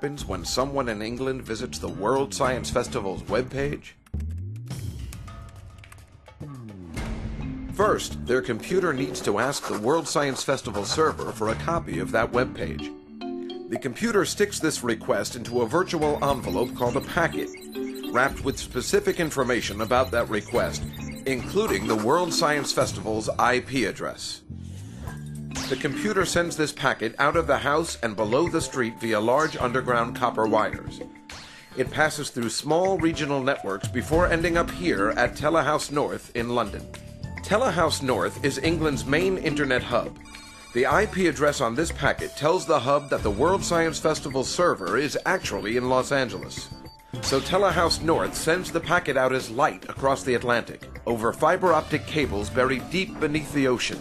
happens when someone in England visits the World Science Festival's webpage? First, their computer needs to ask the World Science Festival server for a copy of that webpage. The computer sticks this request into a virtual envelope called a packet, wrapped with specific information about that request, including the World Science Festival's IP address. The computer sends this packet out of the house and below the street via large underground copper wires. It passes through small regional networks before ending up here at Telehouse North in London. Telehouse North is England's main internet hub. The IP address on this packet tells the hub that the World Science Festival server is actually in Los Angeles. So Telehouse North sends the packet out as light across the Atlantic, over fiber optic cables buried deep beneath the ocean.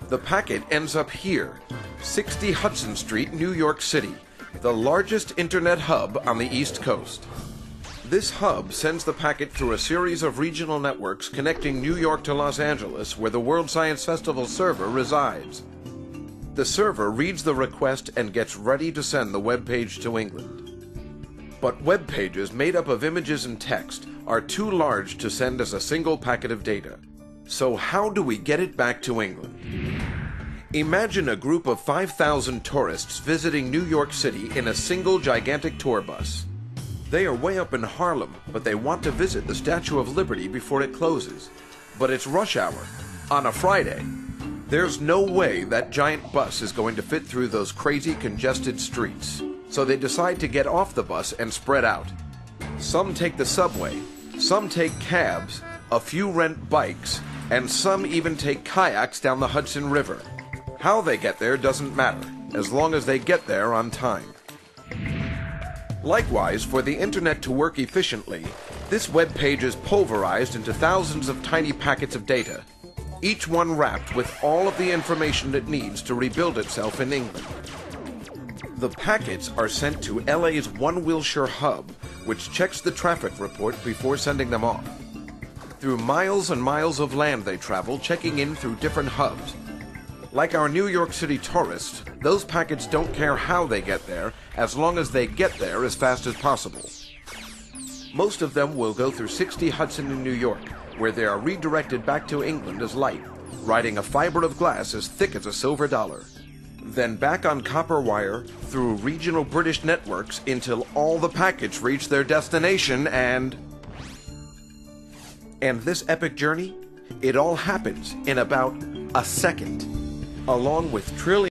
The packet ends up here, 60 Hudson Street, New York City, the largest internet hub on the East Coast. This hub sends the packet through a series of regional networks connecting New York to Los Angeles, where the World Science Festival server resides. The server reads the request and gets ready to send the web page to England. But web pages made up of images and text are too large to send as a single packet of data. So how do we get it back to England? Imagine a group of 5,000 tourists visiting New York City in a single gigantic tour bus. They are way up in Harlem, but they want to visit the Statue of Liberty before it closes. But it's rush hour, on a Friday. There's no way that giant bus is going to fit through those crazy congested streets. So they decide to get off the bus and spread out. Some take the subway, some take cabs, a few rent bikes, and some even take kayaks down the Hudson River. How they get there doesn't matter, as long as they get there on time. Likewise, for the internet to work efficiently, this web page is pulverized into thousands of tiny packets of data, each one wrapped with all of the information it needs to rebuild itself in England. The packets are sent to LA's One Wilshire hub, which checks the traffic report before sending them off. Through miles and miles of land they travel, checking in through different hubs. Like our New York City tourists, those packets don't care how they get there, as long as they get there as fast as possible. Most of them will go through 60 Hudson in New York, where they are redirected back to England as light, riding a fiber of glass as thick as a silver dollar. Then back on copper wire, through regional British networks, until all the packets reach their destination and this epic journey, it all happens in about a second, along with trillions